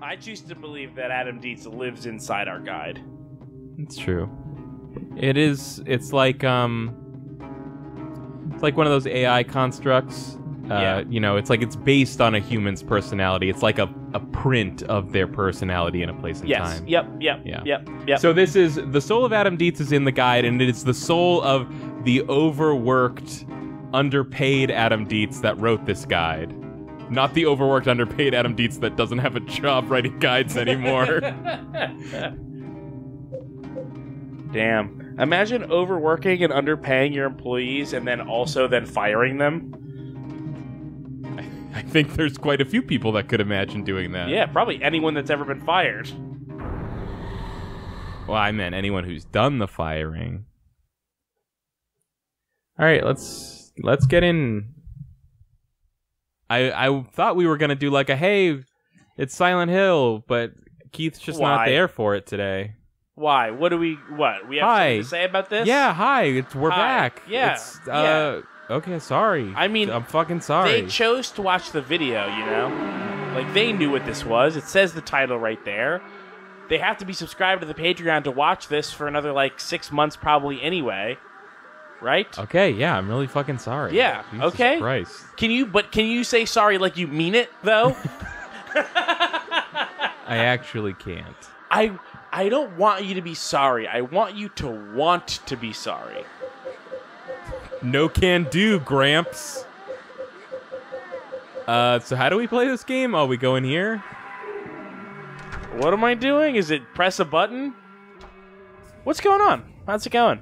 I choose to believe that Adam Dietz lives inside our guide. It's true. It's like one of those AI constructs. Yeah. You know, it's like it's based on a human's personality. It's like a print of their personality in a place and Yes. time. Yep. So this is the soul of Adam Dietz is in the guide, and it is the soul of the overworked, underpaid Adam Dietz that wrote this guide. Not the overworked, underpaid Adam Dietz that doesn't have a job writing guides anymore. Damn. Imagine overworking and underpaying your employees and then firing them. I think there's quite a few people that could imagine doing that. Yeah, probably anyone that's ever been fired. Well, I meant anyone who's done the firing. All right, let's get in. I thought we were gonna do like a hey, it's Silent Hill, but Keith's just not there for it today. Why? What? We have something to say about this? Yeah, hi. We're back. Yeah. Okay, sorry. I mean, I'm fucking sorry. They chose to watch the video, you know? Like, they knew what this was. It says the title right there. They have to be subscribed to the Patreon to watch this for another, 6 months probably anyway. Right? Okay, yeah, I'm really fucking sorry. Yeah, Jesus okay. Christ. Can you say sorry like you mean it, though? I actually can't. I don't want you to be sorry. I want you to want to be sorry. No can do, Gramps. So how do we play this game? Oh, we go in here? What am I doing? Is it press a button? What's going on? How's it going?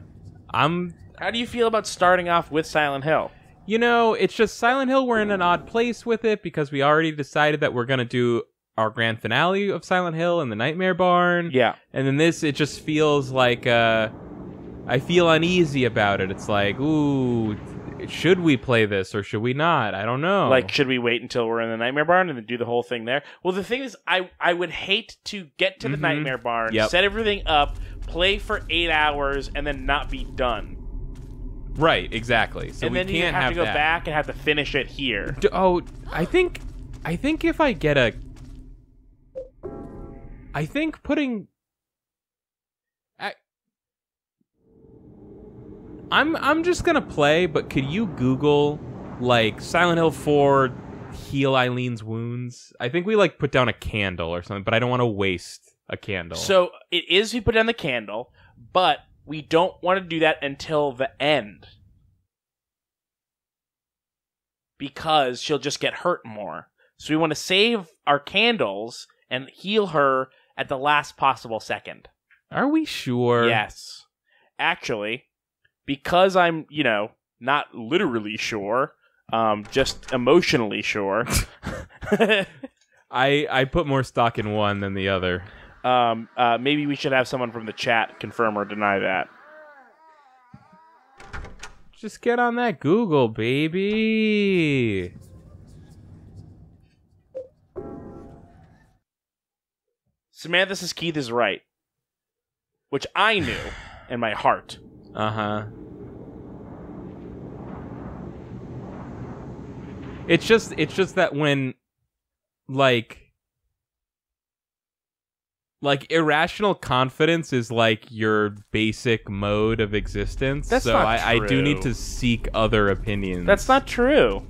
How do you feel about starting off with Silent Hill? You know, it's just Silent Hill, we're in an odd place with it because we already decided that we're going to do our grand finale of Silent Hill in the Nightmare Barn. Yeah. And then this, it just feels like, I feel uneasy about it. It's like, ooh, should we play this or should we not? I don't know. Like, should we wait until we're in the Nightmare Barn and then do the whole thing there? Well, the thing is, I would hate to get to the Nightmare Barn, set everything up, play for 8 hours, and then not be done. Right, exactly. So and we then can't you have to go that. back and have to finish it here. I think if I get I think putting... I'm just gonna play, but could you Google, Silent Hill 4 heal Eileen's wounds? I think we, put down a candle or something, but I don't want to waste a candle. So, it is we put down the candle, but we don't want to do that until the end. Because she'll just get hurt more. So we want to save our candles and heal her at the last possible second. Are we sure? Yes. Actually, because I'm, not literally sure, just emotionally sure. I put more stock in one than the other. Maybe we should have someone from the chat confirm or deny that. Just get on that Google, baby. Samantha says Keith is right. Which I knew in my heart. Uh-huh. It's just that when, irrational confidence is your basic mode of existence. That's so not I true. do need to seek other opinions. That's not true.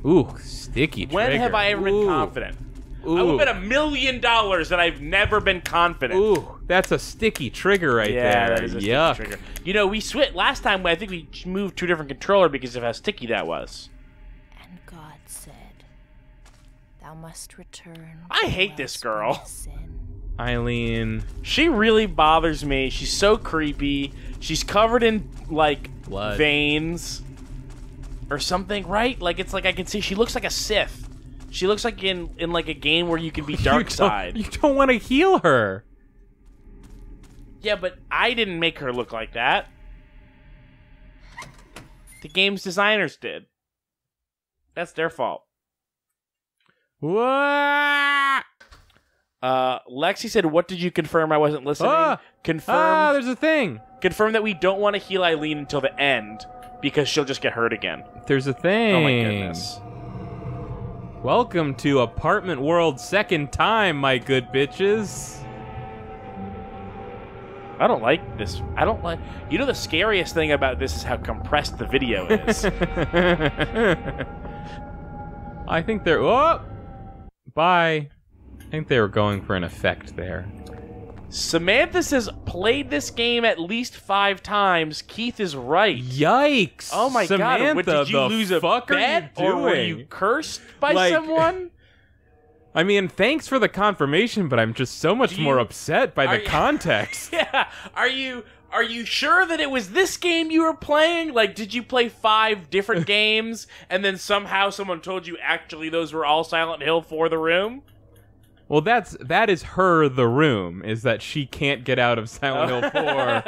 Ooh, sticky trigger. When have I ever been confident? Ooh. I would bet $1 million that I've never been confident. Ooh, that's a sticky trigger right there. Yeah, that is a sticky trigger. We switched last time. I think we moved to a different controller because of how sticky that was. And God said, "Thou must return." I hate this girl. Eileen. She really bothers me. She's so creepy. She's covered in, blood. Veins. Or something, right? It's like I can see she looks like a Sith. She looks like in a game where you can be dark side. You don't want to heal her. Yeah, but I didn't make her look like that. The game's designers did. That's their fault. What? Lexi said, "What did you confirm? I wasn't listening." Confirm. There's a thing. Confirm that we don't want to heal Eileen until the end because she'll just get hurt again. There's a thing. Oh my goodness. Welcome to Apartment World second time, my good bitches. I don't like this. I don't like... You know, the scariest thing about this is how compressed the video is. I think they're... Oh! Bye. I think they were going for an effect there. Samantha says, played this game at least 5 times. Keith is right. Yikes! Oh my Samantha, god, did you lose a bet? Or were you cursed by someone? I mean, thanks for the confirmation, but I'm just so much more upset by the context. Yeah. Are you sure that it was this game you were playing? Like, did you play 5 different games, and then somehow someone told you actually those were all Silent Hill for the room? Well, that is her, the room, is that she can't get out of Silent Hill 4.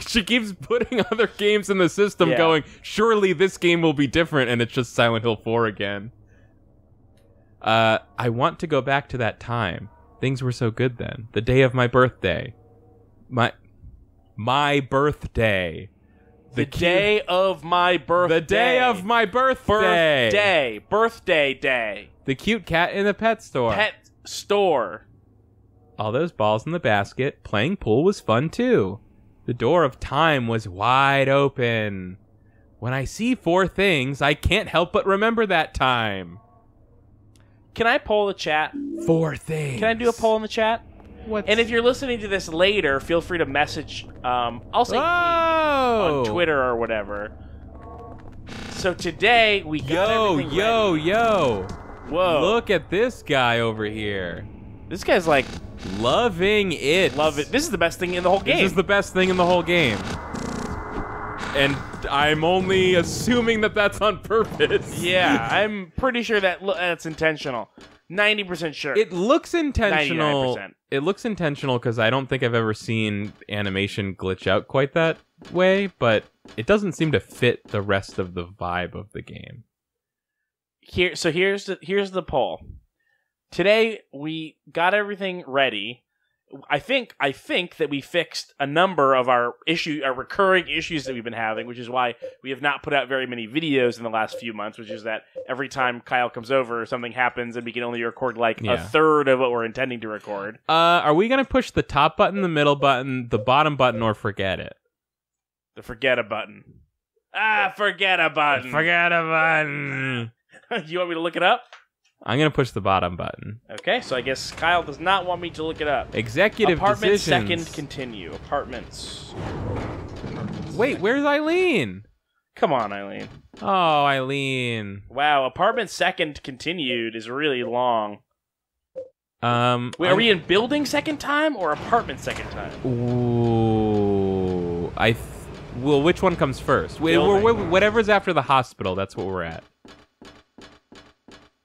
She keeps putting other games in the system going, surely this game will be different, and it's just Silent Hill 4 again. I want to go back to that time. Things were so good then. The day of my birthday. My birthday. The day of my birthday. The day of my birthday. Birthday day. The cute cat in the pet store. Pet store. All those balls in the basket. Playing pool was fun too. The door of time was wide open. When I see 4 things, I can't help but remember that time. Can I poll the chat? 4 things. Can I do a poll in the chat? And if you're listening to this later, feel free to message, I'll say on Twitter or whatever. So today, we got everything ready. Yo. Whoa. Look at this guy over here. This guy's like... Loving it. Love it. This is the best thing in the whole game. This is the best thing in the whole game. And I'm only assuming that that's on purpose. Yeah, I'm pretty sure that that's intentional. 90% sure. It looks intentional. 99%. It looks intentional because I don't think I've ever seen animation glitch out quite that way, but it doesn't seem to fit the rest of the vibe of the game. Here's the poll. Today we got everything ready. I think that we fixed a number of our recurring issues that we've been having, which is why we have not put out very many videos in the last few months, which is that every time Kyle comes over, something happens and we can only record like a third of what we're intending to record. Are we going to push the top button, the middle button, the bottom button, or forget it? The forget a button. Forget a button. Forget a button. You want me to look it up? I'm going to push the bottom button. Okay, so I guess Kyle does not want me to look it up. Executive Apartment decisions. second continue. Apartments. Wait, where's Eileen? Come on, Eileen. Oh, Eileen. Wow, apartment second continued is really long. Wait, are we in building second time or apartment second time? Ooh. Well, which one comes first? Whatever's after the hospital, that's what we're at.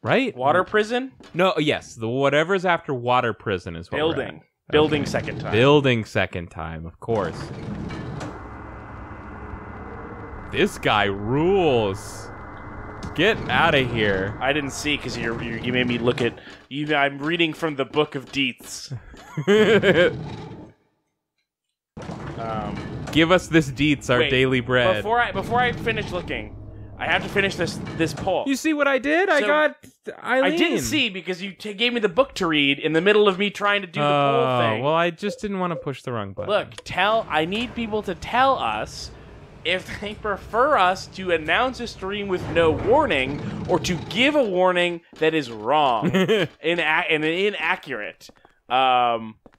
Right? Water prison? No, yes. The whatever's after water prison is what we're at. Building second time. Building second time, of course. This guy rules. Get out of here. I didn't see because you made me look at... I'm reading from the Book of Deets. Give us this Deets, our daily bread. Before I finish looking... I have to finish this poll. You see what I did? I got Eileen. I didn't see because you gave me the book to read in the middle of me trying to do the poll thing. Well, I just didn't want to push the wrong button. Look, I need people to tell us if they prefer us to announce a stream with no warning or to give a warning that is wrong and inaccurate.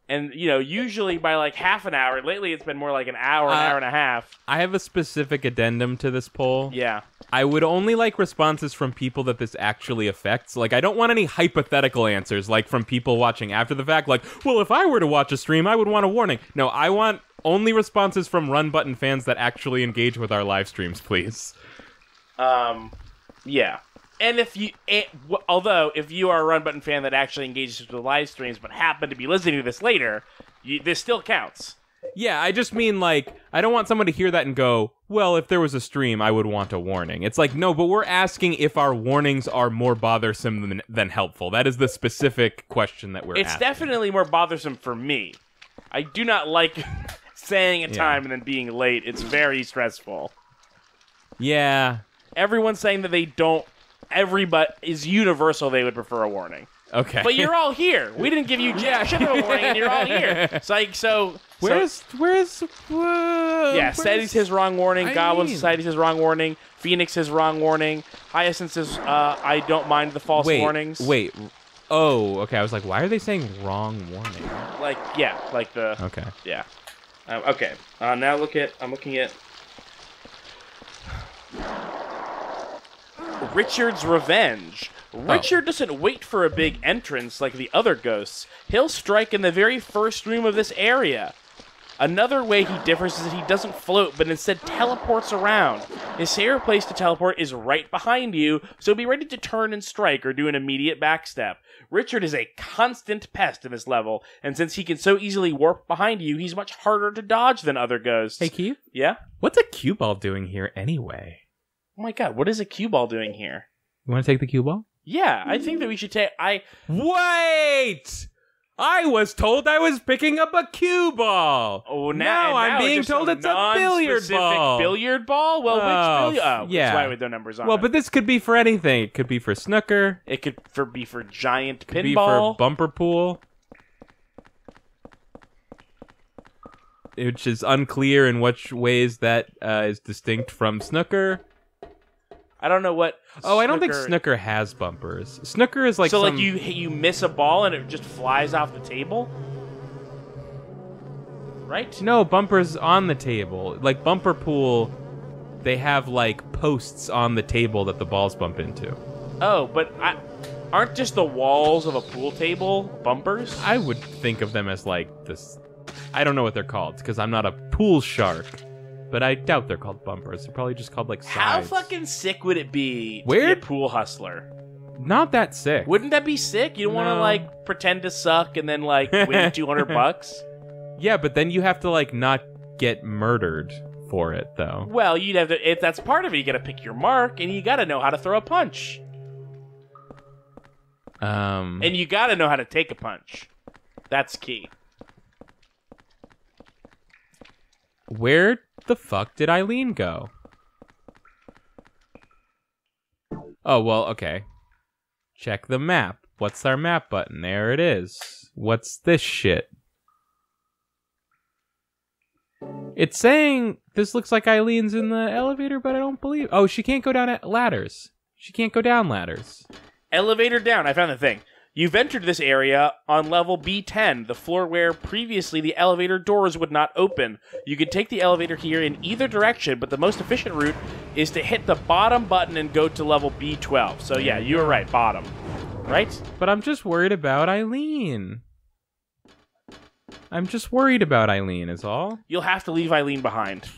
And, usually by like half an hour. Lately, it's been more like an hour and a half. I have a specific addendum to this poll. Yeah. I would only like responses from people that this actually affects. Like, I don't want any hypothetical answers, like from people watching after the fact. Like, well, if I were to watch a stream, I would want a warning. No, I want only responses from Run Button fans that actually engage with our live streams, please. Yeah. And if you are a Run Button fan that actually engages with the live streams but happen to be listening to this later, this still counts. Yeah, I just mean, like, I don't want someone to hear that and go, well, if there was a stream, I would want a warning. It's like, no, but we're asking if our warnings are more bothersome than helpful. That is the specific question that we're asking. It's definitely more bothersome for me. I do not like saying a time and then being late. It's very stressful. Yeah. Everyone's saying that they don't everybody is universal. They would prefer a warning. Okay. But you're all here. We didn't give you jack shit of a warning, and you're all here. Where's Steady's his wrong warning. Goblin Eileen? Society's his wrong warning. Phoenix his wrong warning. Hyacinth says, I don't mind the false warnings. Wait. Oh, okay. I was like, why are they saying wrong warning? Okay. Yeah. Okay. Now I'm looking at Richard's Revenge. Richard doesn't wait for a big entrance like the other ghosts. He'll strike in the very first room of this area. Another way he differs is that he doesn't float, but instead teleports around. His favorite place to teleport is right behind you, so be ready to turn and strike or do an immediate backstep. Richard is a constant pest of his level, and since he can so easily warp behind you, he's much harder to dodge than other ghosts. Hey, Keith? Yeah? What's a cue ball doing here anyway? Oh my god, what is a cue ball doing here? You want to take the cue ball? Yeah, I think that we should take... Wait! I was told I was picking up a cue ball. Oh, now I'm being told it's a billiard ball. Billiard ball? Well, which billiard? Oh, yeah. That's why with no numbers on it. Well, but this could be for anything. It could be for snooker. It could be for giant pinball. Be pinball. for bumper pool. Which is unclear in which ways that is distinct from snooker. I don't know what. I don't think snooker has bumpers. Snooker is like like you miss a ball and it just flies off the table, right? No, bumpers on the table. Like bumper pool, they have like posts on the table that the balls bump into. Oh, but aren't just the walls of a pool table bumpers? I would think of them as like this. I don't know what they're called because I'm not a pool shark. But I doubt they're called bumpers. They're probably just called, like, sides. How fucking sick would it be to Weird? be a pool hustler? Not that sick. Wouldn't that be sick? You don't want to, like, pretend to suck and then, like, win $200? Yeah, but then you have to, like, not get murdered for it, though. Well, you'd have to... If that's part of it, you gotta pick your mark, and you gotta know how to throw a punch. And you gotta know how to take a punch. That's key. Where the fuck did Eileen go? Oh, well, okay. Check the map. What's our map button? There it is. What's this shit? It's saying this looks like Eileen's in the elevator, but I don't believe... Oh, she can't go down ladders. She can't go down ladders. Elevator down. I found the thing. You've entered this area on level B10, the floor where previously the elevator doors would not open. You can take the elevator here in either direction, but the most efficient route is to hit the bottom button and go to level B12. So yeah, you were right, bottom. Right? But I'm just worried about Eileen. I'm just worried about Eileen is all. You'll have to leave Eileen behind,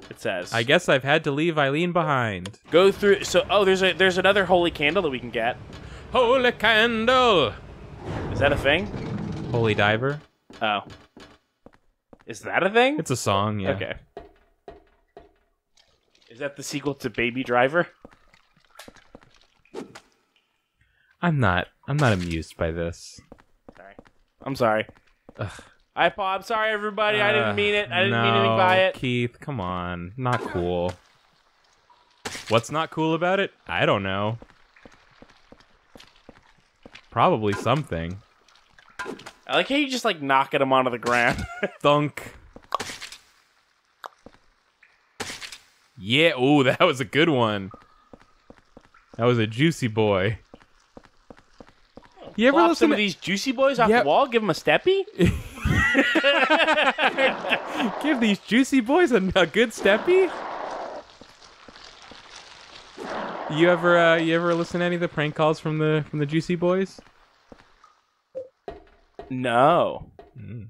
it says. I guess I've had to leave Eileen behind. Go through... So, there's another holy candle that we can get. Holy candle! Is that a thing? Holy diver? Oh. Is that a thing? It's a song, yeah. Okay. Is that the sequel to Baby Driver? I'm not amused by this. Sorry. I'm sorry. Ugh. I'm sorry, everybody. I didn't mean it. I didn't mean anything by it. Keith, come on. Not cool. What's not cool about it? I don't know. Probably something. I like how you just, like, knocking him onto the ground. Thunk. Yeah, ooh, that was a good one. That was a juicy boy. You ever Plop listen some to of these juicy boys off the wall? Give them a steppy? Give these juicy boys a good steppy? You ever listen to any of the prank calls from the Juicy Boys? No.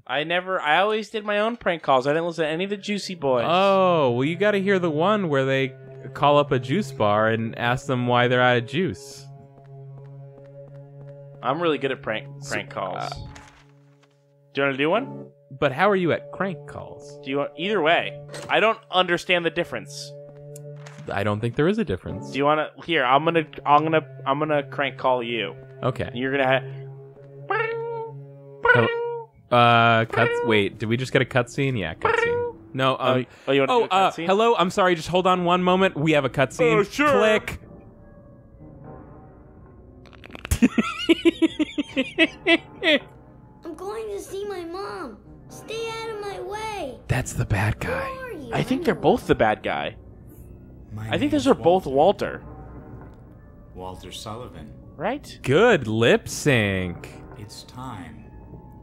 I always did my own prank calls. I didn't listen to any of the Juicy Boys. Oh, well, you got to hear the one where they call up a juice bar and ask them why they're out of juice. I'm really good at prank calls. Do you want to do one? But how are you at crank calls? Do you want either way? I don't understand the difference. I don't think there is a difference. Do you want to? Here, I'm gonna crank call you. Okay. You're gonna have. Cuts. Wait, did we just get a cutscene? Yeah, cutscene. No. You want to do a cutscene? Hello. I'm sorry. Just hold on one moment. We have a cutscene. Oh, sure. Click. I'm going to see my mom. Stay out of my way. That's the bad guy. Who are you? I think they're both the bad guy. My I think name's those are both Walter. Walter Sullivan. Right? Good lip sync. It's time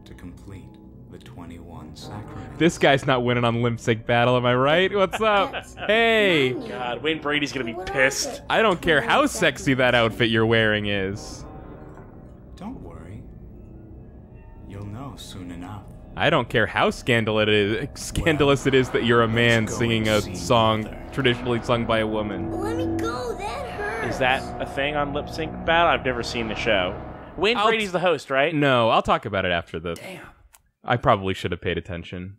to complete the 21 sacraments. This guy's not winning on lip sync battle, am I right? What's up? Hey, God, Wayne Brady's gonna be pissed. I don't care how sexy that outfit you're wearing is. Don't worry. You'll know soon enough. I don't care how scandalous it is that you're a man singing a song traditionally sung by a woman. Let me go. That hurts. Is that a thing on Lip Sync Battle? I've never seen the show. Wayne Brady's the host, right? No, I'll talk about it after the... Damn. I probably should have paid attention.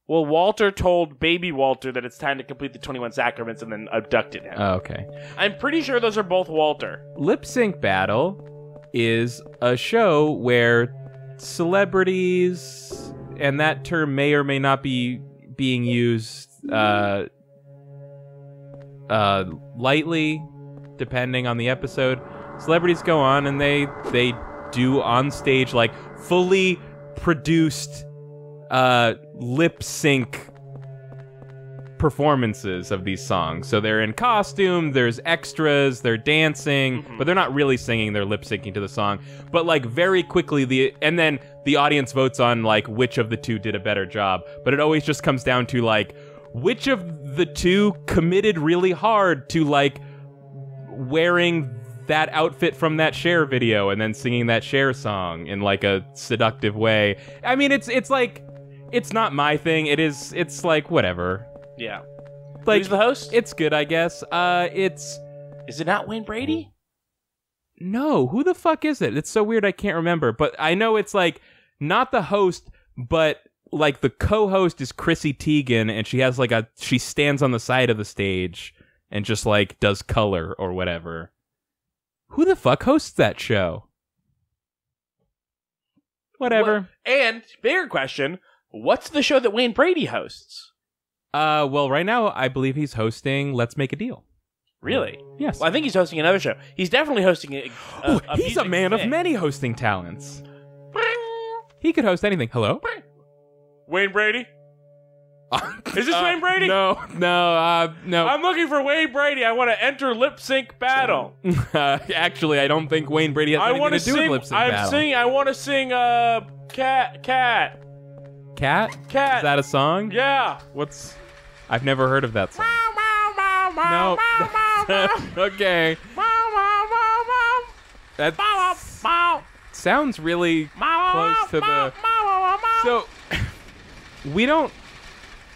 Well, Walter told baby Walter that it's time to complete the 21 sacraments and then abducted him. Oh, okay. I'm pretty sure those are both Walter. Lip Sync Battle is a show where celebrities, and that term may or may not be being used lightly, depending on the episode. Celebrities go on and they do on stage like fully produced lip sync performances of these songs. So they're in costume, there's extras, they're dancing, but they're not really singing, they're lip syncing to the song. But like very quickly and then the audience votes on like which of the two did a better job. But it always just comes down to like which of the two committed really hard to like wearing that outfit from that Cher video and then singing that Cher song in like a seductive way. I mean, it's like, it's not my thing. It's like whatever. Yeah. Like, Who's the host? It's good, I guess. Is it not Wayne Brady? No, who the fuck is it? It's so weird I can't remember. But I know it's like not the host, but like the co-host is Chrissy Teigen, and she has like she stands on the side of the stage and just like does color or whatever. Who the fuck hosts that show? Whatever. And bigger question, what's the show that Wayne Brady hosts? Well, right now I believe he's hosting Let's Make a Deal. Really? Yes. Well, I think he's hosting another show. He's definitely hosting a he's a music man thing. of many hosting talents. He could host anything. Hello? Wayne Brady? Is this Wayne Brady? No. I'm looking for Wayne Brady. I want to enter lip sync battle. Actually, I don't think Wayne Brady has anything to do with lip sync battle. I want to sing Cat. Cat? Cat. Is that a song? Yeah. I've never heard of that song. No. Okay. That sounds really close to the... So, we don't...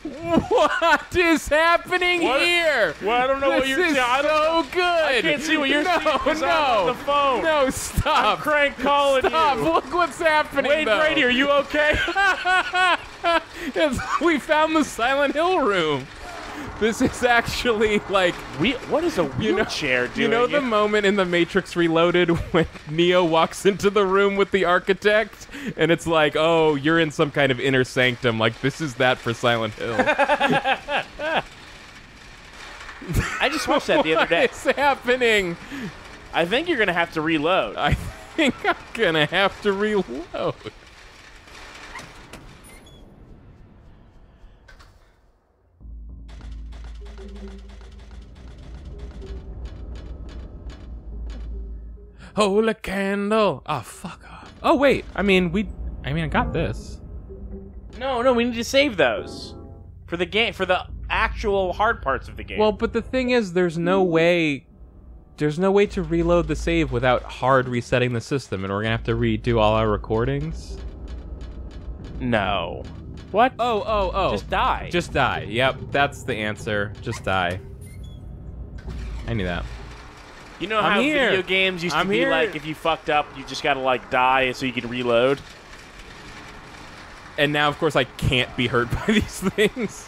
What is happening here? Well, I don't know what you're saying. saying. So good. I can't see what you're seeing 'cause I'm on the phone. No, stop. I'm crank calling Stop. you. Look what's happening, Wayne though. Brady, are you okay? We found the Silent Hill room. This is actually like... What is a wheelchair doing? You know the moment in The Matrix Reloaded when Neo walks into the room with the architect? And it's like, oh, you're in some kind of inner sanctum. Like, this is that for Silent Hill. I just watched that the other day. What is happening? I think you're going to have to reload. I think I'm going to have to reload. Hold a candle. Oh, fuck off. Oh, wait. I got this. No, we need to save those. For the game, for the actual hard parts of the game. Well, but the thing is, there's no way to reload the save without hard resetting the system, and we're gonna have to redo all our recordings. No. What? Oh. Just die. Just die. Yep, that's the answer. Just die. I knew that. You know how video games used to be like, if you fucked up, you just gotta like die so you can reload? And now, of course, I can't be hurt by these things.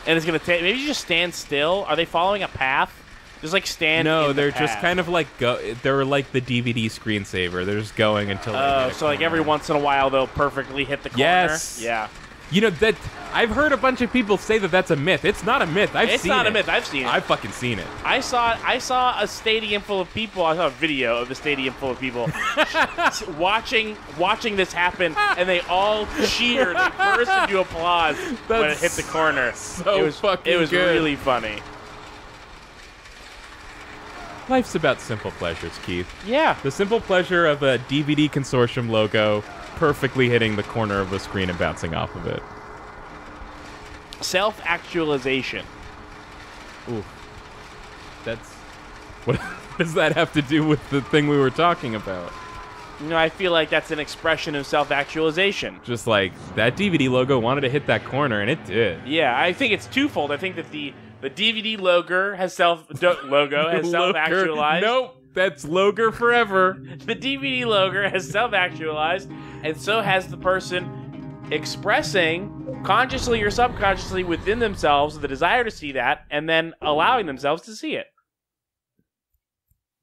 And it's gonna take. Maybe you just stand still. Are they following a path? Just like stand. No, in they're the just path. kind of like they're like the DVD screensaver. They're just going until. Oh, so like every once in a while they'll perfectly hit the corner. Yes. Yeah. You know, that I've heard a bunch of people say that that's a myth. It's not a myth. It's not a myth. I've seen it. I've fucking seen it. I saw a stadium full of people. I saw a video of the stadium full of people watching this happen, and they all cheered and burst into applause when it hit the corner. So it was good. really funny. Life's about simple pleasures, Keith. Yeah. The simple pleasure of a DVD consortium logo perfectly hitting the corner of the screen and bouncing off of it. Self-actualization. Ooh. That's... What does that have to do with the thing we were talking about? You know, I feel like that's an expression of self-actualization. Just like, that DVD logo wanted to hit that corner, and it did. Yeah, I think it's twofold. I think that the DVD logo has self-actualized. Nope, that's Loger forever. The DVD logo has self-actualized, and so has the person expressing, consciously or subconsciously within themselves, the desire to see that, and then allowing themselves to see it.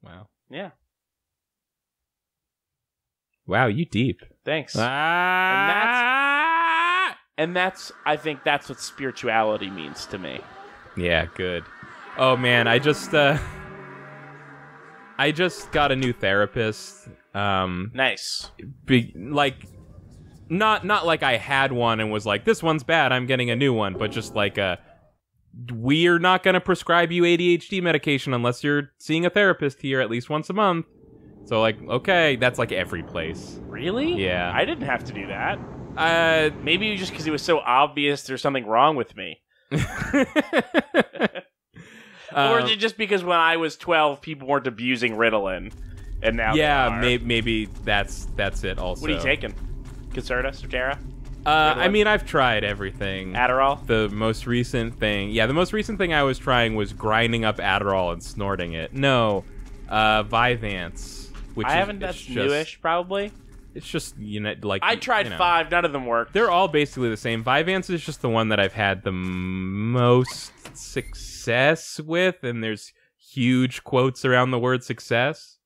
Wow. Yeah. Wow, you deep. Thanks. Ah! And that's, I think that's what spirituality means to me. Yeah, good. Oh man, I just got a new therapist. Nice. Not like I had one and was like, this one's bad, I'm getting a new one, but just like we're not gonna prescribe you ADHD medication unless you're seeing a therapist here at least once a month. So like, okay, that's like every place. Really? Yeah. I didn't have to do that. Maybe just because it was so obvious there's something wrong with me. Or is it just because when I was 12, people weren't abusing Ritalin, and now they are? Maybe that's it also. What are you taking? Concerta, Strattera? I mean, I've tried everything. Adderall? The most recent thing I was trying was grinding up Adderall and snorting it. No, Vyvanse, which that's newish, probably. It's just, you know, like... I tried 5, none of them worked. They're all basically the same. Vyvanse is just the one that I've had the most success with, and there's huge quotes around the word success.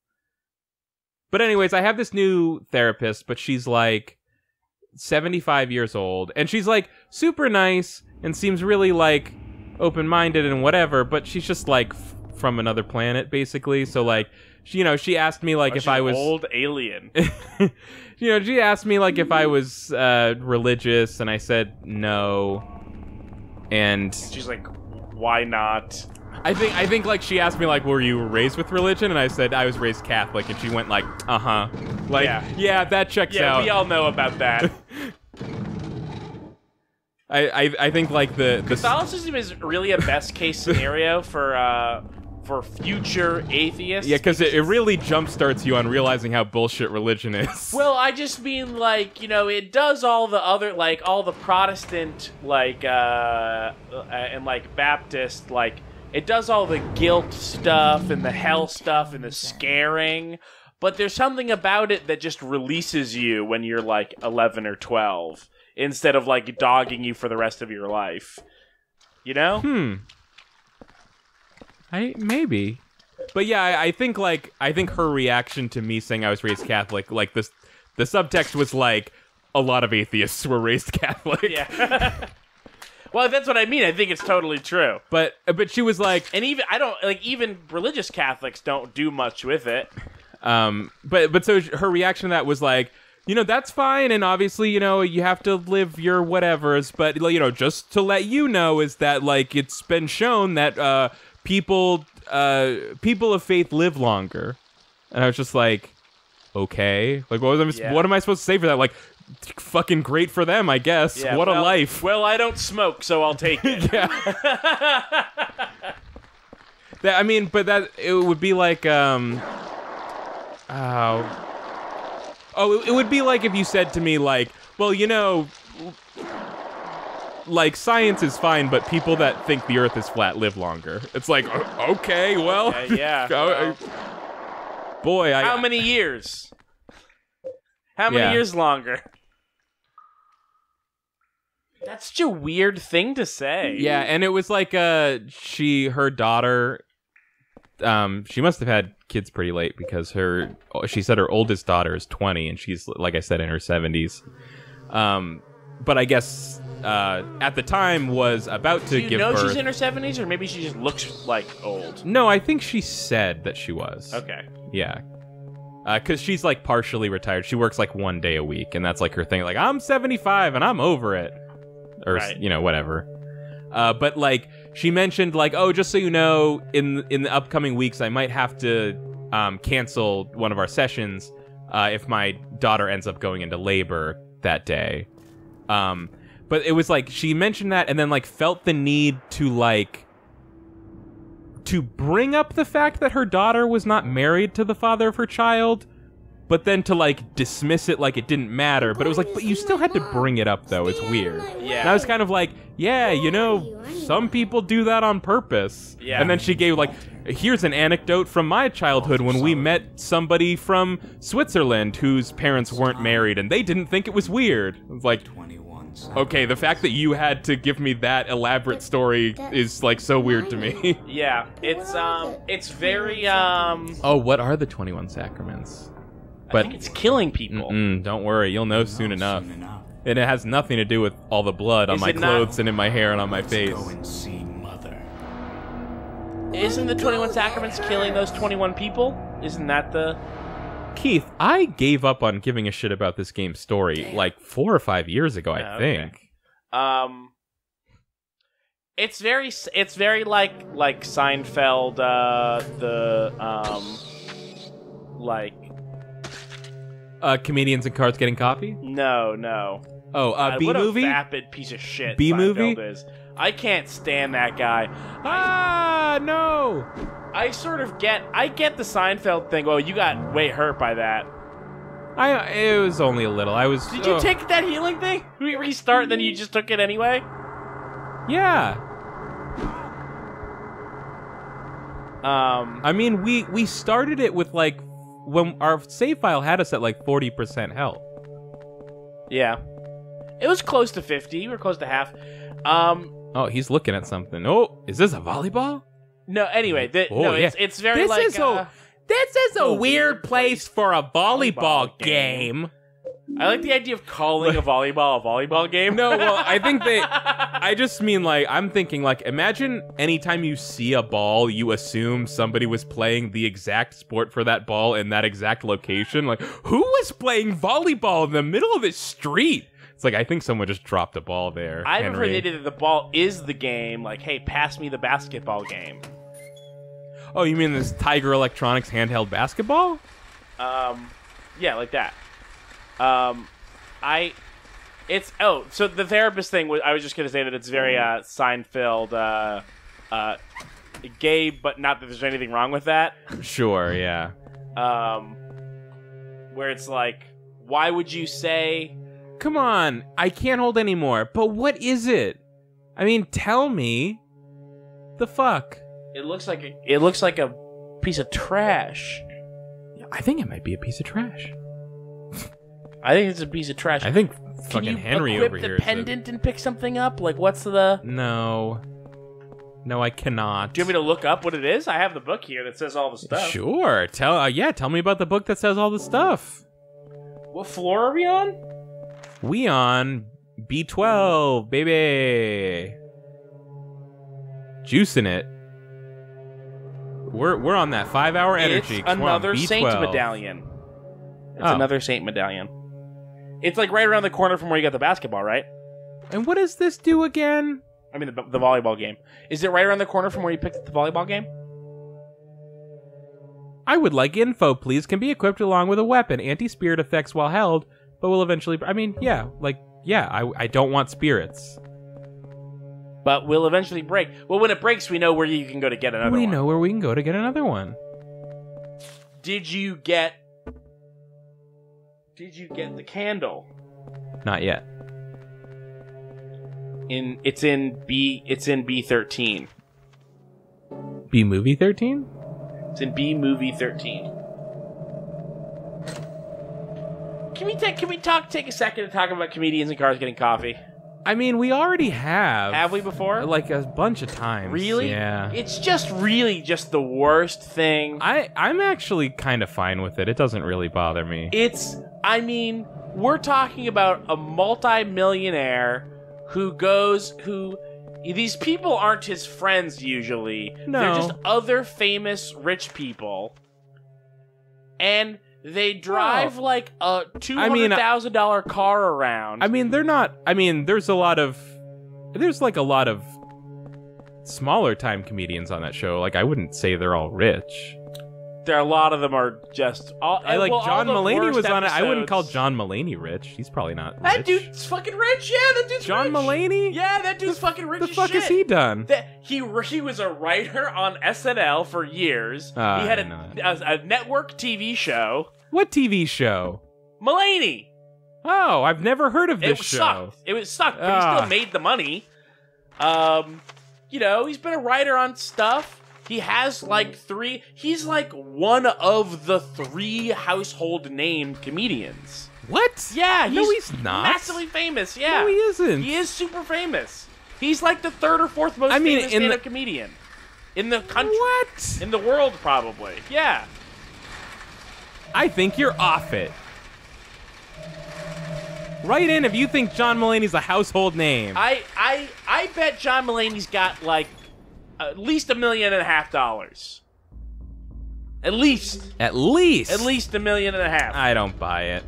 But anyways, I have this new therapist, but she's like 75 years old, and she's like super nice and seems really like open-minded and whatever, but she's just like from another planet, basically. So like... she asked me like if I was old alien. She asked me like if I was religious, and I said no. And she's like, why not? I think like she asked me like, were you raised with religion? And I said I was raised Catholic, and she went like, like yeah, that checks out. Yeah, we all know about that. I think like the Catholicism is really a best case scenario for future atheists. Yeah, because it really jumpstarts you on realizing how bullshit religion is. Well, I just mean, like, it does all the other, like, all the Protestant, like, and, like, Baptist, like, it does all the guilt stuff and the hell stuff and the scaring, but there's something about it that just releases you when you're, like, 11 or 12, instead of, like, dogging you for the rest of your life. You know? Maybe. But yeah, I think her reaction to me saying I was raised Catholic, like the subtext was like a lot of atheists were raised Catholic. Yeah. Well, that's what I mean. I think it's totally true. But she was like, and even religious Catholics don't do much with it. But so her reaction to that was like, that's fine, and obviously, you have to live your whatevers, but just to let you know is that like it's been shown that people of faith live longer. And I was just like, okay, like what am I supposed to say for that? Like, fucking great for them, I guess. Yeah, what a life. Well, I don't smoke, so I'll take it. Yeah. But that it would be like it would be like if you said to me like, well, like, science is fine, but people that think the Earth is flat live longer. It's like, okay, well... Yeah. Boy, How many years? How many years longer? That's such a weird thing to say. Yeah, and it was like, her daughter... she must have had kids pretty late, because she said her oldest daughter is 20, and she's, like I said, in her 70s. but I guess at the time was about to give birth. Do you know she's in her 70s, or maybe she just looks like old? No, I think she said that she was. Okay. Yeah. Because she's, like, partially retired. She works, like, 1 day a week, and that's, like, her thing. Like, I'm 75, and I'm over it. Or, right. you know, whatever. But, like, she mentioned, like, oh, just so you know, in the upcoming weeks, I might have to cancel one of our sessions if my daughter ends up going into labor that day. But it was like she mentioned that and then like felt the need to like to bring up the fact that her daughter was not married to the father of her child, but then to like dismiss it like it didn't matter. But it was like, but you still had to bring it up though. It's weird. Yeah. And I was kind of like, yeah, you know, some people do that on purpose. Yeah. And then she gave like, here's an anecdote from my childhood when we met somebody from Switzerland whose parents weren't married and they didn't think it was weird. It was like, okay, the fact that you had to give me that elaborate story is like so weird to me. Yeah, it's very Oh, what are the 21 sacraments? I think it's killing people. Don't worry, you'll know soon enough. And it has nothing to do with all the blood on my clothes and in my hair and on my face. Go and see Mother. Isn't the 21 Sacraments killing those 21 people? Isn't that the... Keith, I gave up on giving a shit about this game's story like 4 or 5 years ago, I think. It's very like Seinfeld, Comedians and Cards Getting Coffee? No. Oh, B-movie? What a vapid piece of shit B-movie? Seinfeld is. I can't stand that guy. No! I get the Seinfeld thing. Oh, you got way hurt by that. It was only a little. Did you take that healing thing? We restart, then you just took it anyway? Yeah. I mean, we started it with like when our save file had us at like 40% health. Yeah. It was close to 50. We were close to half. Oh, he's looking at something. Oh, is this a volleyball? No, anyway, it's very this is a weird place for a volleyball game. I like the idea of calling a volleyball game. No, well, I just mean like, I'm thinking like, imagine anytime you see a ball, you assume somebody was playing the exact sport for that ball in that exact location. Like, who was playing volleyball in the middle of this street? It's like, I think someone just dropped a ball there. I've heard that the ball is the game. Like, hey, pass me the basketball game. Oh, you mean this Tiger Electronics handheld basketball? Yeah, like that. So the therapist thing was, I was just gonna say that it's very Seinfeld, gay, but not that there's anything wrong with that. Sure, yeah. Where it's like, why would you say? Come on, I can't hold anymore. But what is it? I mean, tell me. The fuck? It looks like a piece of trash. I think it might be a piece of trash. I think it's a piece of trash. I think fucking Henry over here. Can you equip the pendant and pick something up? Like, what's the... No, I cannot. Do you want me to look up what it is? I have the book here that says all the stuff. Sure. Tell me about the book that says all the stuff. What floor are we on? We on B12, baby. Juicing it. We're on that 5-hour energy. It's another Saint medallion. It's another Saint medallion. It's like right around the corner from where you got the basketball, right? And what does this do again? I mean, the volleyball game. Is it right around the corner from where you picked up the volleyball game? I would like info, please. Can be equipped along with a weapon. Anti-spirit effects while held, but will eventually... I mean, yeah. I don't want spirits. But will eventually break. Well, when it breaks, we know where you can go to get another one. We know where we can go to get another one. Did you get the candle? Not yet. It's in B13. B movie 13? It's in B movie 13. Can we take a second to talk about comedians and cars getting coffee? I mean, we already have. Have we before? Like a bunch of times. Really? Yeah. It's just really just the worst thing. I'm actually kind of fine with it. It doesn't really bother me. We're talking about a multi-millionaire these people aren't his friends usually. No. They're just other famous rich people. And they drive like a $200,000 car around. I mean, they're not. I mean, there's like a lot of smaller time comedians on that show. Like, I wouldn't say they're all rich. A lot of them are just... John Mulaney was on it. I wouldn't call episodes. John Mulaney rich. He's probably not rich. That dude's fucking rich. Yeah, that dude's John rich. Mulaney? Yeah, that dude's fucking rich The as fuck shit. has he done? He was a writer on SNL for years. He had a network TV show. What TV show? Mulaney. Oh, I've never heard of this show. It sucked, but he still made the money. He's been a writer on stuff. He has like 3. He's like one of the 3 household name comedians. What? Yeah, he's not. Massively famous. Yeah, No, he isn't. He is super famous. He's like the 3rd or 4th most famous stand-up comedian in the country. What? In the world, probably. Yeah. I think you're off it. Write in if you think John Mulaney's a household name. I bet John Mulaney's got like at least $1.5 million. At least $1.5 million. I don't buy it.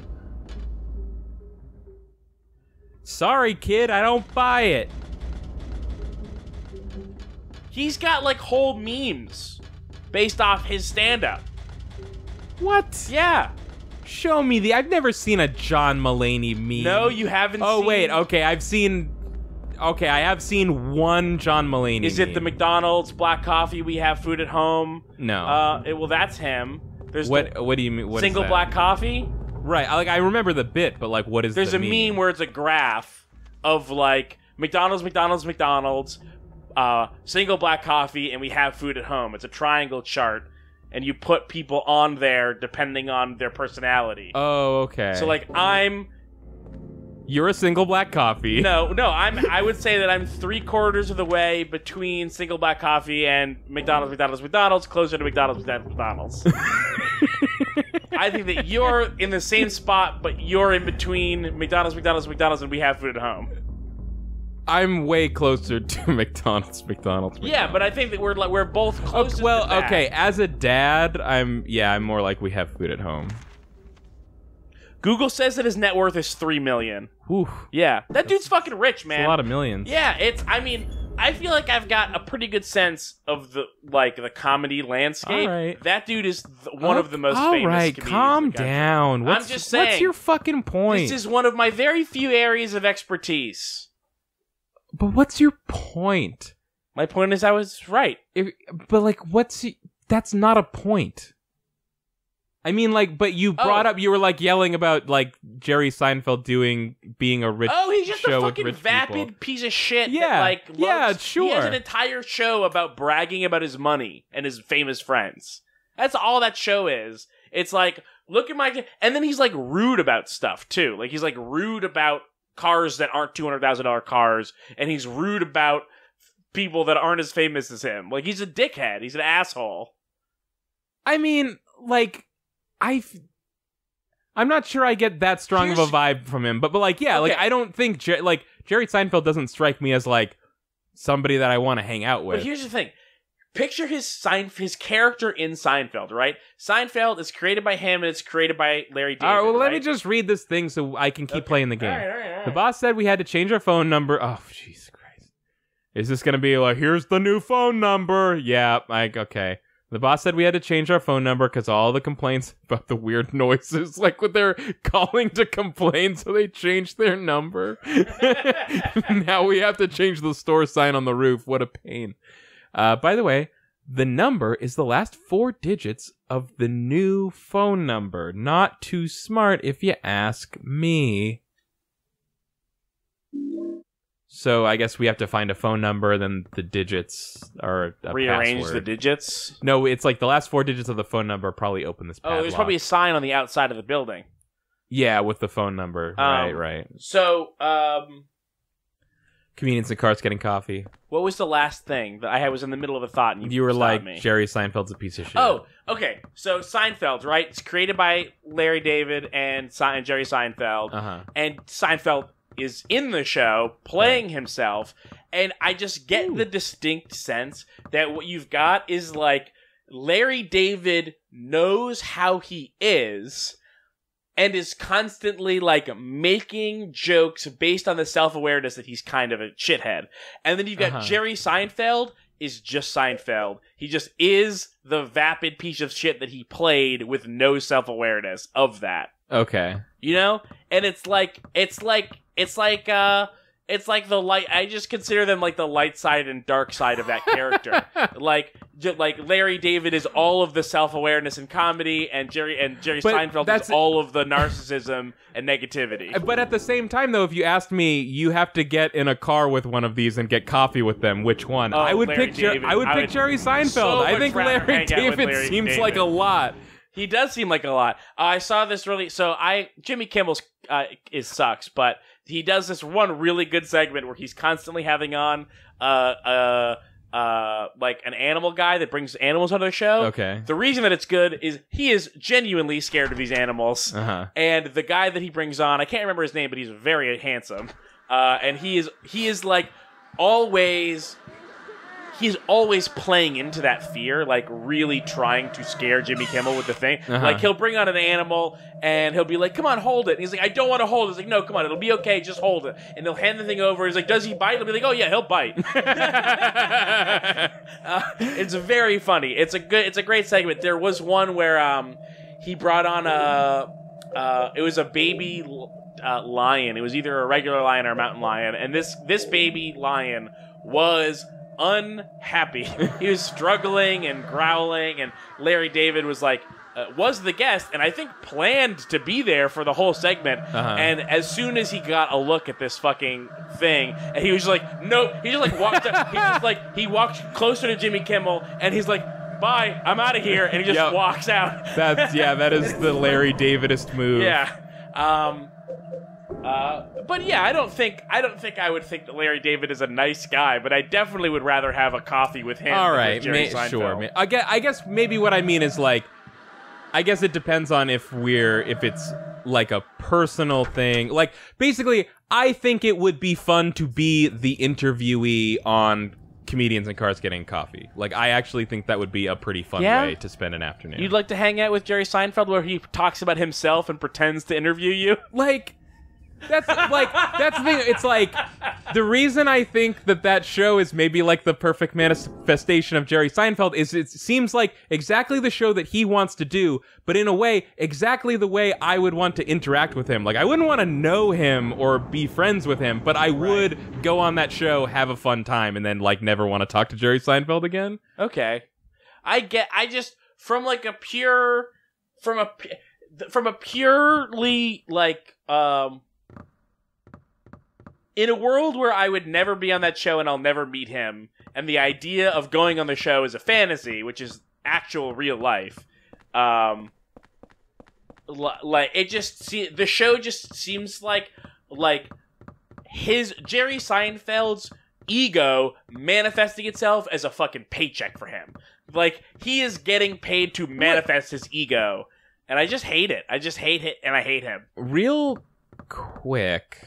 Sorry, kid, I don't buy it. He's got like whole memes based off his stand-up. What? Yeah. Show me I've never seen a John Mulaney meme. No, you haven't seen... Oh, wait, okay, I have seen one John Mulaney Is it the McDonald's black coffee, we have food at home? No. Well, that's him. There's what do you mean? What single is that? black coffee? Right, I remember the bit, but like, what is There's the a meme where it's a graph of like McDonald's, single black coffee, and we have food at home. It's a triangle chart, and you put people on there depending on their personality. Oh, okay. So like You're a single black coffee. No, I would say that I'm 3/4 of the way between single black coffee and McDonald's, closer to McDonald's. I think that you're in the same spot, but you're in between McDonald's, and we have food at home. I'm way closer to McDonald's. Yeah, but I think that we're both close. Well, to that. okay, as a dad, I'm more like we have food at home. Google says that his net worth is $3 million. Whew. Yeah, that dude's fucking rich, man. It's a lot of millions. Yeah, I feel like I've got a pretty good sense of the comedy landscape. All right. That dude is one of the most famous comedians. All right, calm down. I'm just saying. What's your fucking point? This is one of my very few areas of expertise. But what's your point? My point is I was right. That's not a point. I mean, but you brought up, you were yelling about Jerry Seinfeld being a rich show he's just a fucking with vapid people. piece of shit. Yeah, that, sure. He has an entire show about bragging about his money and his famous friends. That's all that show is. It's look at my, and then he's rude about stuff too. He's rude about cars that aren't $200,000 cars, and he's rude about people that aren't as famous as him. He's a dickhead. He's an asshole. I mean, I'm not sure I get that strong of a vibe from him, but okay. I don't think Jerry Seinfeld doesn't strike me as somebody that I want to hang out with. But here's the thing. Picture his character in Seinfeld, right? Seinfeld is created by him and it's created by Larry David. All right, well, let right? me just read this thing so I can keep playing the game. All right. The boss said we had to change our phone number. Oh, Jesus Christ. Is this going to be here's the new phone number? Yeah, okay. The boss said we had to change our phone number because all the complaints about the weird noises, when they're calling to complain, so they changed their number. Now we have to change the store sign on the roof. What a pain. By the way, the number is the last 4 digits of the new phone number. Not too smart if you ask me. So I guess we have to find a phone number, then the digits are a rearrange password. the digits. No, it's the last 4 digits of the phone number probably open this padlock. Oh, there's probably a sign on the outside of the building. Yeah, with the phone number. Right. So, Comedians and Cars Getting Coffee. What was the last thing that I was in the middle of a thought and You were stopped like, me? Jerry Seinfeld's a piece of shit. Oh, okay. So Seinfeld, right? It's created by Larry David and Jerry Seinfeld. Uh-huh. And Seinfeld is in the show playing himself. And I just get the distinct sense that what you've got is like Larry David knows how he is and is constantly like making jokes based on the self-awareness that he's kind of a shithead. And then you've got Jerry Seinfeld is just Seinfeld. He just is the vapid piece of shit that he played with no self-awareness of that. Okay. You know? And it's like the light. I just consider them like the light side and dark side of that character. like Larry David is all of the self-awareness and comedy, and Jerry Seinfeld is all of the narcissism and negativity. But at the same time, though, if you asked me, you have to get in a car with one of these and get coffee with them. Which one? I would pick Jerry Seinfeld. So I think Larry David seems like a lot. He does seem like a lot. I saw this really. So Jimmy Kimmel's sucks, but he does this one really good segment where he's constantly having on like an animal guy that brings animals on the show. Okay. The reason that it's good is he is genuinely scared of these animals, and the guy that he brings on, I can't remember his name, but he's very handsome, and he is like always. He's always playing into that fear, like really trying to scare Jimmy Kimmel with the thing. Like he'll bring on an animal and he'll be like, "Come on, hold it." And he's like, "I don't want to hold it." He's like, "No, come on, it'll be okay, just hold it." And they'll hand the thing over. He's like, "Does he bite?" He'll be like, "Oh yeah, he'll bite." It's very funny. It's a great segment. There was one where he brought on it was a baby lion. It was either a regular lion or a mountain lion, and this baby lion was unhappy. He was struggling and growling, and Larry David was like was the guest, and I think planned to be there for the whole segment. And as soon as he got a look at this fucking thing, and he was like, nope. He just like walked up, he walked closer to Jimmy Kimmel, and he's like, "Bye, I'm out of here," and he just walks out. That is the Larry Davidist move. Yeah. But yeah, I don't think I would think that Larry David is a nice guy, but I definitely would rather have a coffee with him. All than right, with Jerry Seinfeld. sure. I guess maybe what I mean is like, I guess it depends on if it's like a personal thing. Like basically, I think it would be fun to be the interviewee on Comedians and Cars Getting Coffee. Like, I actually think that would be a pretty fun way to spend an afternoon. You'd like to hang out with Jerry Seinfeld where he talks about himself and pretends to interview you? Like, that's the thing. It's like, the reason I think that show is maybe like the perfect manifestation of Jerry Seinfeld is it seems like exactly the show that he wants to do, but in a way, exactly the way I would want to interact with him. Like, I wouldn't want to know him or be friends with him, but I would go on that show, have a fun time, and then like never want to talk to Jerry Seinfeld again. Okay. From a purely like in a world where I would never be on that show and I'll never meet him, and the idea of going on the show is a fantasy, which is actual real life, the show just seems like his Jerry Seinfeld's ego manifesting itself as a fucking paycheck for him. Like, he is getting paid to manifest his ego, and I just hate it. I just hate it, and I hate him. Real quick.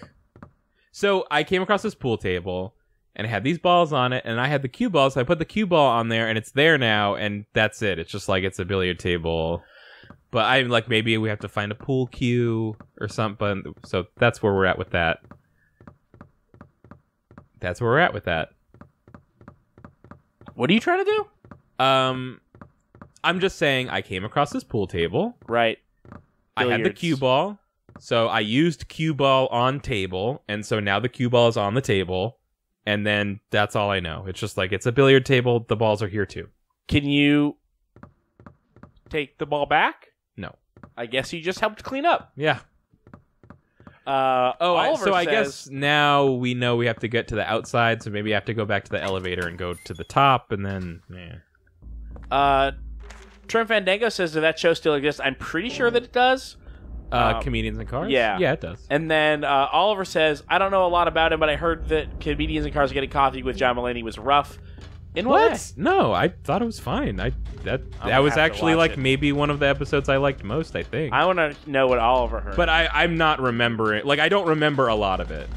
So I came across this pool table, and it had these balls on it, and I had the cue ball, so I put the cue ball on there, and it's there now, and that's it. It's just like it's a billiard table. But I'm like, maybe we have to find a pool cue or something. So that's where we're at with that. What are you trying to do? I'm just saying I came across this pool table. Right. I had the cue ball. So I used cue ball on table, and so now the cue ball is on the table, and then that's all I know. It's just like, it's a billiard table, the balls are here too. Can you take the ball back? No. I guess you just helped clean up. Yeah. I guess now we know we have to get to the outside, so maybe I have to go back to the elevator and go to the top, and then, Trent Fandango says that show still exists. I'm pretty sure that it does. Comedians in Cars? Yeah. Yeah, it does. And then Oliver says, I don't know a lot about him, but I heard that Comedians in Cars Getting Coffee with John Mulaney was rough. In what way? No, I thought it was fine. That was actually like maybe one of the episodes I liked most, I think. I want to know what Oliver heard. But I'm not remembering. Like, I don't remember a lot of it.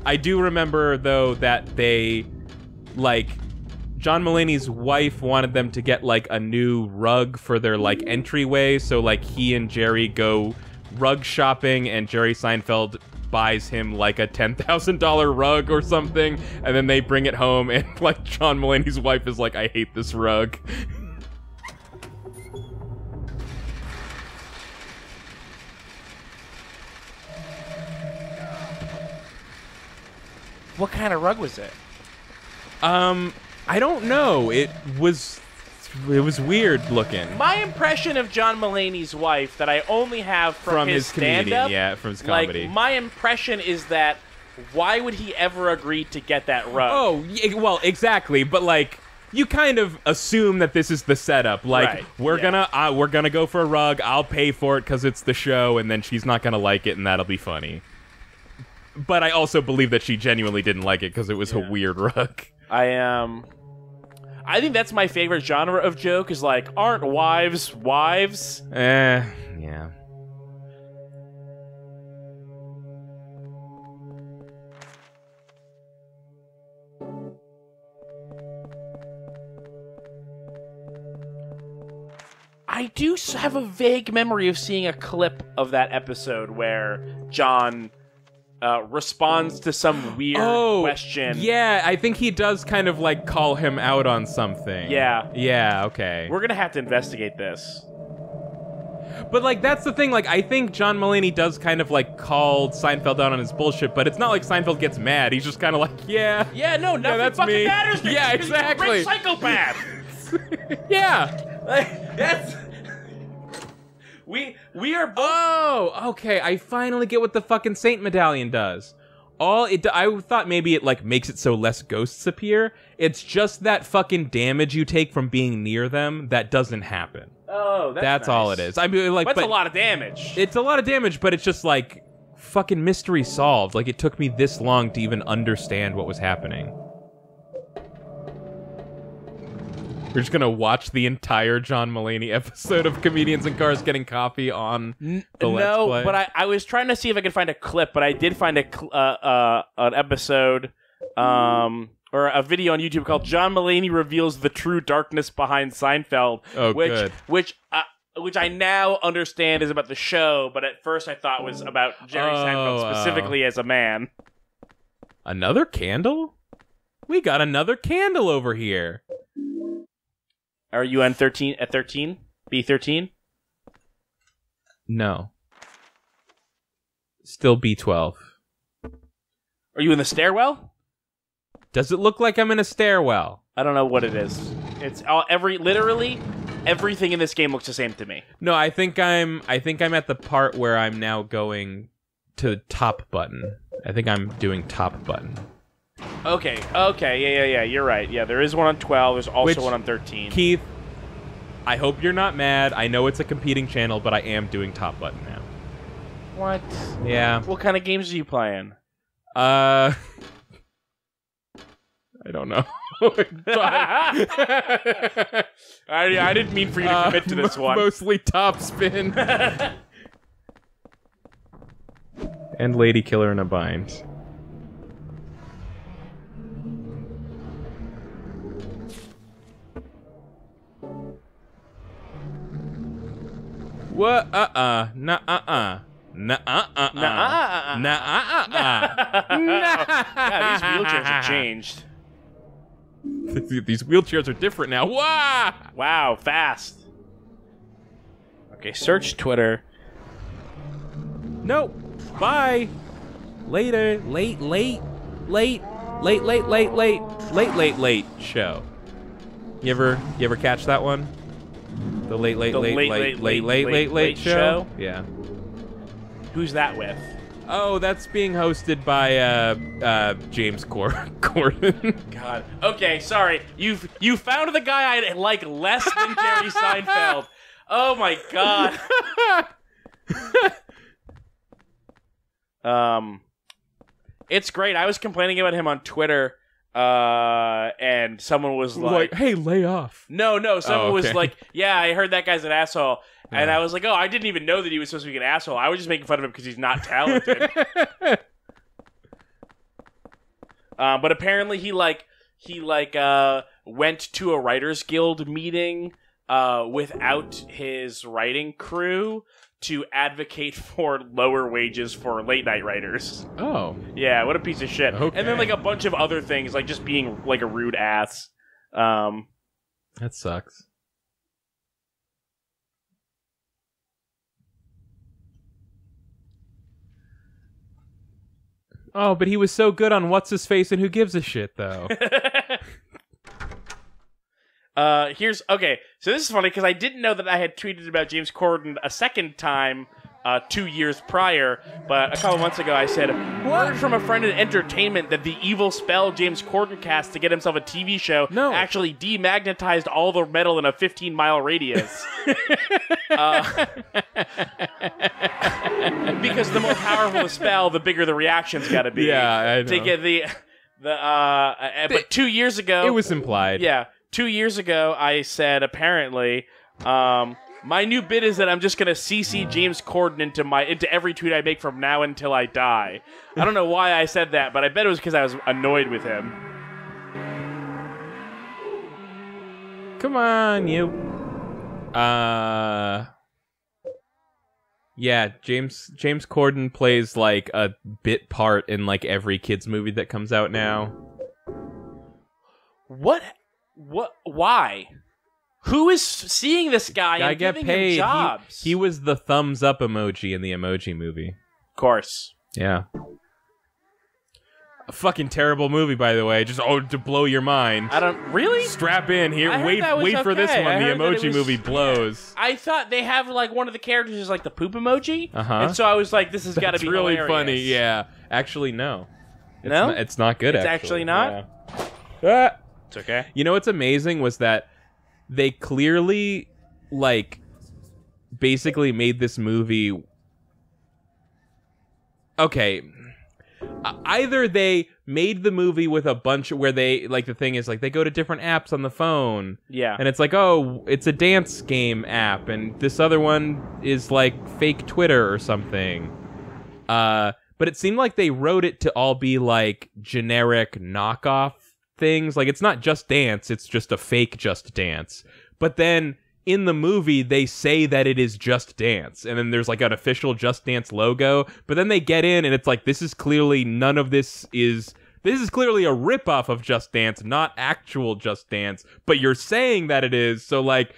I do remember, though, that they, like, John Mulaney's wife wanted them to get, like, a new rug for their, like, entryway. So, like, he and Jerry go rug shopping, and Jerry Seinfeld buys him, like, a $10,000 rug or something. And then they bring it home, and, like, John Mulaney's wife is like, I hate this rug. What kind of rug was it? I don't know. It was weird looking. My impression of John Mulaney's wife that I only have from his stand-up, from his comedy. Like, my impression is that why would he ever agree to get that rug? Oh, well, exactly. But like, you kind of assume that this is the setup. Like, right. we're gonna go for a rug. I'll pay for it because it's the show, and then she's not gonna like it, and that'll be funny. But I also believe that she genuinely didn't like it because it was a weird rug. I think that's my favorite genre of joke, is like, aren't wives wives? Yeah. I do have a vague memory of seeing a clip of that episode where John responds to some weird question. Yeah, I think he does kind of like call him out on something. Yeah. Yeah, okay. We're gonna have to investigate this. But like, that's the thing, like, I think John Mulaney does kind of like call Seinfeld out on his bullshit, but it's not like Seinfeld gets mad. He's just kind of like, yeah, no, nothing that's fucking me. matters. Yeah, exactly. You're a psychopath. Yeah. Like, that's... We are both... Oh, okay, I finally get what the fucking Saint Medallion does. I thought maybe it, like, makes it so less ghosts appear. It's just that fucking damage you take from being near them that doesn't happen. Oh, that's nice. All it is. I mean, like, that's a lot of damage. It's a lot of damage, but it's just, like, fucking mystery solved. Like, it took me this long to even understand what was happening. We're just gonna watch the entire John Mulaney episode of Comedians in Cars Getting Coffee on the Let's Play. No, but I was trying to see if I could find a clip, but I did find an episode, or a video on YouTube called "John Mulaney Reveals the True Darkness Behind Seinfeld," good. which I now understand is about the show, but at first I thought was about Jerry Seinfeld specifically as a man. Another candle? We got another candle over here. Are you on 13 at 13? B13? No. Still B12. Are you in the stairwell? Does it look like I'm in a stairwell? I don't know what it is. It's literally everything in this game looks the same to me. No, I think I'm at the part where I'm now going to top button. I think I'm doing top button. Okay, yeah, you're right. Yeah, there is one on 12, there's also one on 13. Keith, I hope you're not mad. I know it's a competing channel, but I am doing top button now. What? Yeah. What kind of games are you playing? I don't know. I didn't mean for you to commit to this one. Mostly top spin. And Lady Killer in a Bind. What? Nah. Yeah, these wheelchairs have changed. These wheelchairs are different now. Wow! Wow, fast. Okay, search Twitter. Nope. Bye. Later. Late show. You ever catch that one? The late show? Yeah. Who's that with? Oh, that's being hosted by James Corden. God. Okay, sorry. You found the guy I like less than Jerry Seinfeld. Oh my God. It's great. I was complaining about him on Twitter, and someone was like, "Hey, lay off." No. Someone was okay. like, "Yeah, I heard that guy's an asshole," and I was like, "Oh, I didn't even know that he was supposed to be an asshole. I was just making fun of him because he's not talented." But apparently, he went to a Writers Guild meeting without his writing crew to advocate for lower wages for late night writers. Oh. Yeah, what a piece of shit. Okay. And then like a bunch of other things, like just being like a rude ass. That sucks. Oh, but he was so good on What's His Face and Who Gives a Shit, though. Okay, so this is funny because I didn't know that I had tweeted about James Corden a second time 2 years prior, but a couple months ago I said, word from a friend in entertainment that the evil spell James Corden cast to get himself a TV show actually demagnetized all the metal in a 15-mile radius. Because the more powerful the spell, the bigger the reaction's got to be. Yeah, I know. To get but 2 years ago... It was implied. Yeah. 2 years ago, I said, apparently, my new bit is that I'm just going to CC James Corden into every tweet I make from now until I die. I don't know why I said that, but I bet it was because I was annoyed with him. Come on, you. Yeah, James Corden plays, like, a bit part in, like, every kid's movie that comes out now. What? Why? Who is seeing this guy and get giving paid. him jobs? He was the thumbs up emoji in the Emoji Movie. Of course. Yeah. A fucking terrible movie, by the way. Just to blow your mind. I don't really strap in here. I Wait for this okay. one. The I heard that Emoji Movie blows. I thought they have like one of the characters is like the poop emoji, and so I was like, this has got to be really hilarious. funny. Yeah. Actually, no. No, it's not good. It's actually not. Yeah. It's okay. You know what's amazing was that they clearly, like, basically made this movie... Okay. Either they made the movie with a bunch where they, like, the thing is, like, they go to different apps on the phone. Yeah. And it's like, oh, it's a dance game app, and this other one is, like, fake Twitter or something. But it seemed like they wrote it to all be, like, generic knockoff things. Like, it's not Just Dance, it's just a fake Just Dance. But then in the movie they say that it is Just Dance, and then there's like an official Just Dance logo, but then they get in and it's like, this is clearly this is clearly a ripoff of Just Dance, not actual Just Dance, but you're saying that it is. So like,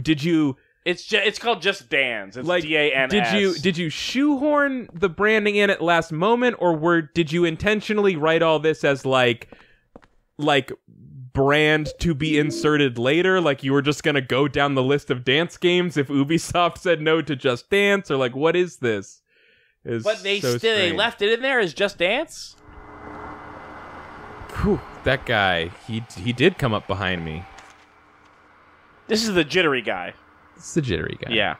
did you... It's called Just Dance. It's like, DANS. Did you shoehorn the branding in at last moment, or did you intentionally write all this as like brand to be inserted later? Like you were just gonna go down the list of dance games if Ubisoft said no to Just Dance, or like, what is this? But they left it in there as Just Dance? Whew, that guy, he did come up behind me. This is the jittery guy. It's the jittery guy. Yeah.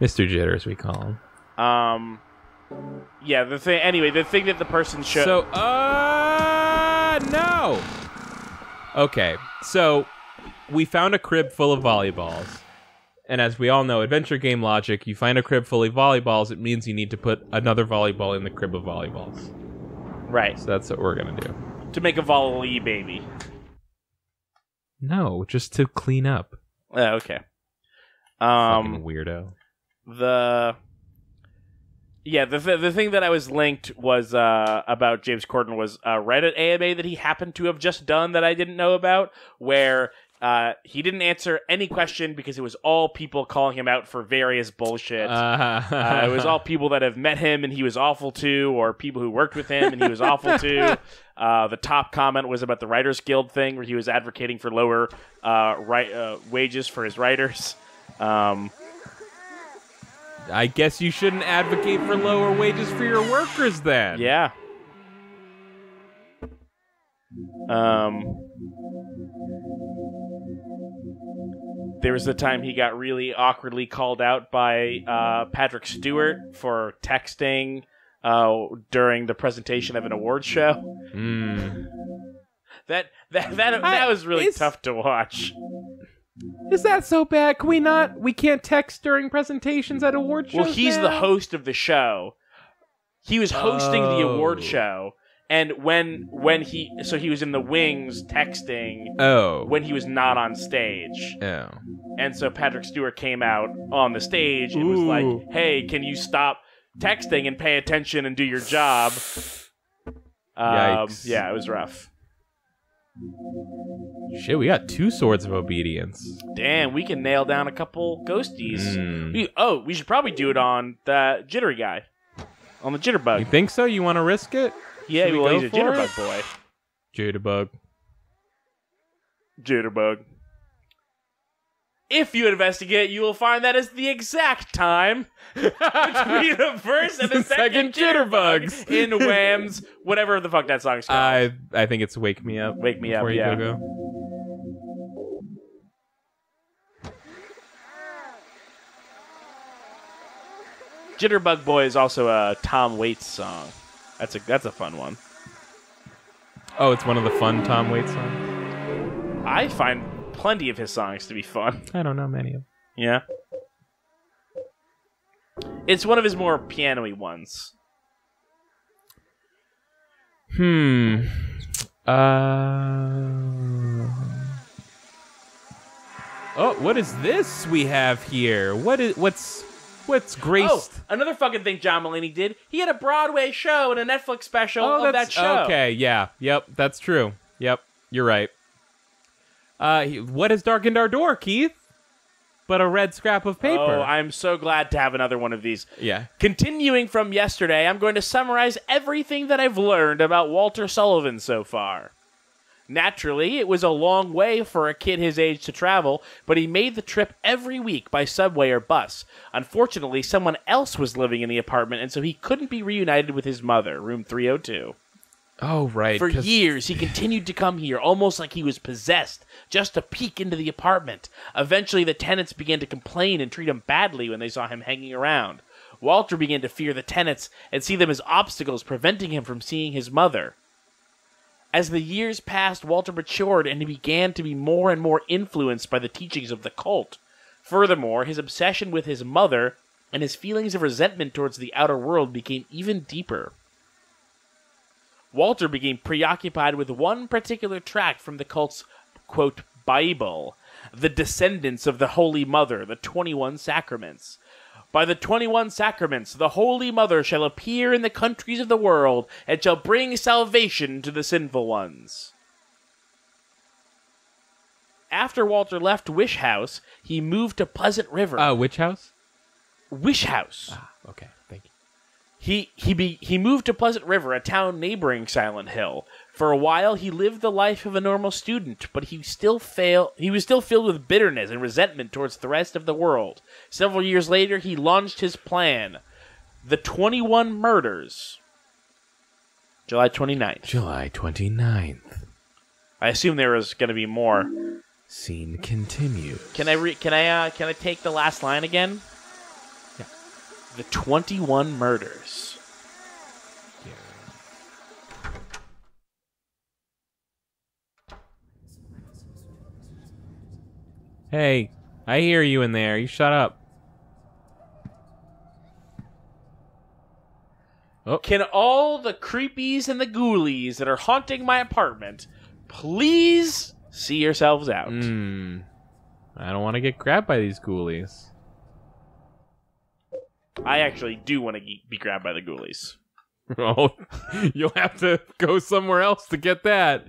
Mr. Jitter, as we call him. Yeah, the thing that the person should... So, no! Okay, so we found a crib full of volleyballs. And as we all know, adventure game logic, you find a crib full of volleyballs, it means you need to put another volleyball in the crib of volleyballs. Right. So that's what we're gonna do. To make a volley baby. No, just to clean up. Oh, okay. Fucking weirdo. The thing that I was linked was about James Corden was a Reddit AMA that he happened to have just done that I didn't know about, where he didn't answer any question because it was all people calling him out for various bullshit. It was all people that have met him and he was awful to, or people who worked with him and he was awful to. The top comment was about the Writers Guild thing, where he was advocating for lower wages for his writers. I guess you shouldn't advocate for lower wages for your workers then. Yeah. There was the time he got really awkwardly called out by Patrick Stewart for texting during the presentation of an award show. That was really tough to watch. Is that so bad? Can we not? We can't text during presentations at award shows. Well, he's the host of the show. He was hosting the award show, and when he was in the wings texting. When he was not on stage. And so Patrick Stewart came out on the stage and was like, "Hey, can you stop texting and pay attention and do your job?" Yikes. Yeah, it was rough. Shit, we got 2 swords of obedience. Damn, we can nail down a couple ghosties. We should probably do it on the jittery guy. On the jitterbug. You think so? You want to risk it? Yeah, Should we well, go he's a for jitterbug it? boy. Jitterbug. If you investigate, you will find that is the exact time between the first and the second jitterbugs in Wham's, whatever the fuck that song's called. I think it's Wake Me Up. Wake Me Up, Before you yeah. go. Jitterbug Boy is also a Tom Waits song. That's a fun one. Oh, it's one of the fun Tom Waits songs? I find plenty of his songs to be fun. I don't know many of them. Yeah. It's one of his more piano-y ones. Oh, what is this we have here? What's graced? Oh, another fucking thing John Mulaney did. He had a Broadway show and a Netflix special of that show. Okay, yeah. Yep, that's true. Yep, you're right. What has darkened our door, Keith? But a red scrap of paper. Oh, I'm so glad to have another one of these. Yeah. Continuing from yesterday, I'm going to summarize everything that I've learned about Walter Sullivan so far. Naturally, it was a long way for a kid his age to travel, but he made the trip every week by subway or bus. Unfortunately, someone else was living in the apartment, and so he couldn't be reunited with his mother, room 302. Oh, right. For years, he continued to come here, almost like he was possessed, just to peek into the apartment. Eventually, the tenants began to complain and treat him badly when they saw him hanging around. Walter began to fear the tenants and see them as obstacles preventing him from seeing his mother. As the years passed, Walter matured and he began to be more and more influenced by the teachings of the cult. Furthermore, his obsession with his mother and his feelings of resentment towards the outer world became even deeper. Walter became preoccupied with one particular tract from the cult's, quote, Bible, the descendants of the Holy Mother, the 21 Sacraments. By the 21 Sacraments, the Holy Mother shall appear in the countries of the world, and shall bring salvation to the sinful ones. After Walter left Wish House, he moved to Pleasant River. Which house? Wish House. Okay, thank you. He moved to Pleasant River, a town neighboring Silent Hill. For a while, he lived the life of a normal student, but he was still filled with bitterness and resentment towards the rest of the world. Several years later, he launched his plan, the 21 Murders. July 29th. July 29th. I assume there was going to be more. Scene continues. Can I take the last line again? Yeah. The 21 Murders. Hey, I hear you in there. You shut up. Oh. Can all the creepies and the ghoulies that are haunting my apartment please see yourselves out? I don't want to get grabbed by these ghoulies. I actually do want to be grabbed by the ghoulies. Oh, you'll have to go somewhere else to get that.